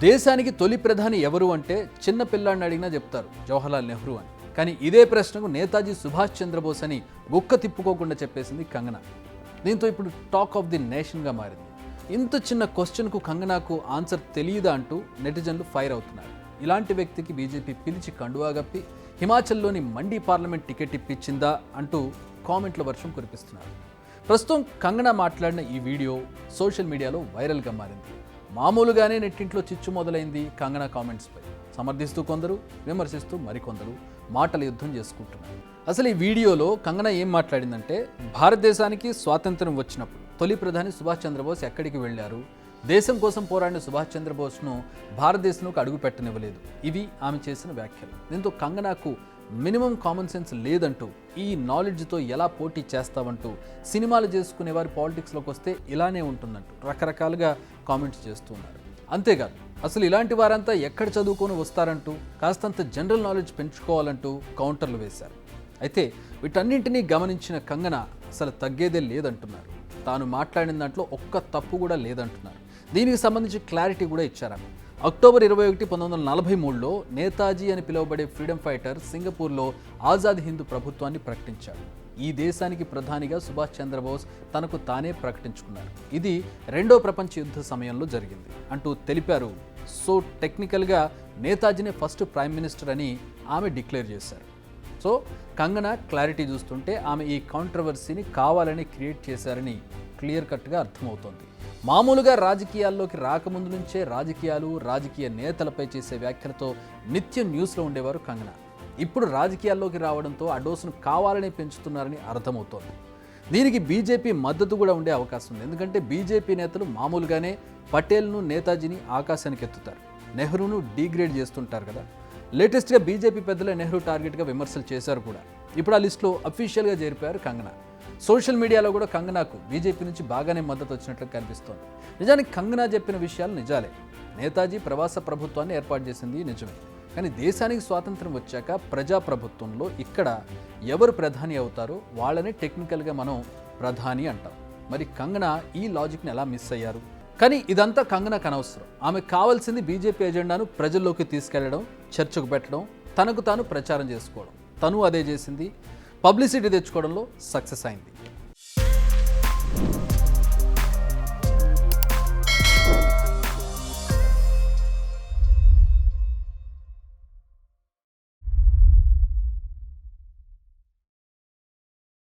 దేశానికి తొలి ప్రధాని ఎవరు అంటే చిన్న పిల్లాడిని అడిగినా చెప్తారు జవహర్లాల్ నెహ్రూ అని. కానీ ఇదే ప్రశ్నకు నేతాజీ సుభాష్ చంద్రబోస్ అని గుక్క తిప్పుకోకుండా చెప్పేసింది కంగనా. దీంతో ఇప్పుడు టాక్ ఆఫ్ ది నేషన్గా మారింది. ఇంత చిన్న క్వశ్చన్కు కంగనాకు ఆన్సర్ తెలియదా అంటూ నెటిజన్లు ఫైర్ అవుతున్నారు. ఇలాంటి వ్యక్తికి బీజేపీ పిలిచి కండువా గప్పి హిమాచల్లోని మండి పార్లమెంట్ టికెట్ ఇప్పించిందా అంటూ కామెంట్ల వర్షం కురిపిస్తున్నారు. ప్రస్తుతం కంగనా మాట్లాడిన ఈ వీడియో సోషల్ మీడియాలో వైరల్గా మారింది. మామూలుగానే నెట్టింట్లో చిచ్చు మొదలైంది కంగనా కామెంట్స్పై. సమర్థిస్తూ కొందరు, విమర్శిస్తూ మరికొందరు మాటల యుద్ధం చేసుకుంటున్నారు. అసలు ఈ వీడియోలో కంగనా ఏం మాట్లాడిందంటే, భారతదేశానికి స్వాతంత్రం వచ్చినప్పుడు తొలి ప్రధాని సుభాష్ చంద్రబోస్ ఎక్కడికి వెళ్ళారు, దేశం కోసం పోరాడిన సుభాష్ చంద్రబోస్ను భారతదేశంలోకి అడుగు పెట్టనివ్వలేదు. ఇవి ఆమె చేసిన వ్యాఖ్యలు. దీంతో కంగనాకు మినిమం కామన్ సెన్స్ లేదంటూ, ఈ నాలెడ్జ్తో ఎలా పోటీ చేస్తావంటూ, సినిమాలు చేసుకునేవారు పాలిటిక్స్లోకి వస్తే ఇలానే ఉంటుందంటూ రకరకాలుగా కామెంట్స్ చేస్తున్నారు. అంతేకాదు, అసలు ఇలాంటి వారంతా ఎక్కడ చదువుకొని వస్తారంటూ, కాస్తంత జనరల్ నాలెడ్జ్ పెంచుకోవాలంటూ కౌంటర్లు వేశారు. అయితే వీటన్నింటినీ గమనించిన కంగనా అసలు తగ్గేదే లేదంటున్నారు. తాను మాట్లాడిన దాంట్లో ఒక్క తప్పు కూడా లేదంటున్నారు. దీనికి సంబంధించి క్లారిటీ కూడా ఇచ్చారు. అక్టోబర్ 21, 1943లో నేతాజీ అని పిలువబడే ఫ్రీడమ్ ఫైటర్ సింగపూర్లో ఆజాద్ హింద్ ప్రభుత్వాన్ని ప్రకటించాడు. ఈ దేశానికి ప్రధానిగా సుభాష్ చంద్రబోస్ తనకు తానే ప్రకటించుకున్నారు. ఇది రెండో ప్రపంచ యుద్ధ సమయంలో జరిగింది అంటూ తెలిపారు. సో టెక్నికల్గా నేతాజీనే ఫస్ట్ ప్రైమ్ మినిస్టర్ అని ఆమె డిక్లేర్ చేశారు. సో కంగనా క్లారిటీ చూస్తుంటే ఆమె ఈ కాంట్రవర్సీని కావాలని క్రియేట్ చేశారని క్లియర్ కట్గా అర్థమవుతోంది. మామూలుగా రాజకీయాల్లోకి రాకముందు నుంచే రాజకీయ నేతలపై చేసే వ్యాఖ్యలతో నిత్యం న్యూస్లో ఉండేవారు కంగనా. ఇప్పుడు రాజకీయాల్లోకి రావడంతో ఆ డోసును కావాలని పెంచుతున్నారని అర్థమవుతోంది. దీనికి బీజేపీ మద్దతు కూడా ఉండే అవకాశం ఉంది. ఎందుకంటే బీజేపీ నేతలు మామూలుగానే పటేల్ను, నేతాజీని ఆకాశానికి ఎత్తుతారు, నెహ్రూను డీగ్రేడ్ చేస్తుంటారు కదా. లేటెస్ట్గా బీజేపీ పెద్దలే నెహ్రూ టార్గెట్గా విమర్శలు చేశారు కూడా. ఇప్పుడు ఆ లిస్టులో అఫీషియల్గా చేరిపోయారు కంగనా. సోషల్ మీడియాలో కూడా కంగనాకు బీజేపీ నుంచి బాగానే మద్దతు వచ్చినట్లు కనిపిస్తోంది. నిజానికి కంగనా చెప్పిన విషయాలు నిజాలే. నేతాజీ ప్రవాస ప్రభుత్వాన్ని ఏర్పాటు చేసింది నిజమే. కానీ దేశానికి స్వాతంత్రం వచ్చాక ప్రజాప్రభుత్వంలో ఇక్కడ ఎవరు ప్రధాని అవుతారో వాళ్ళని టెక్నికల్గా మనం ప్రధాని అంటాం. మరి కంగనా ఈ లాజిక్ని ఎలా మిస్ అయ్యారు? కానీ ఇదంతా కంగనాకు అనవసరం. ఆమెకు కావాల్సింది బీజేపీ ఎజెండాను ప్రజల్లోకి తీసుకెళ్లడం, చర్చకు పెట్టడం, తనకు తాను ప్రచారం చేసుకోవడం. తను అదే చేసింది. పబ్లిసిటీ తెచ్చుకోవడంలో సక్సెస్ అయింది.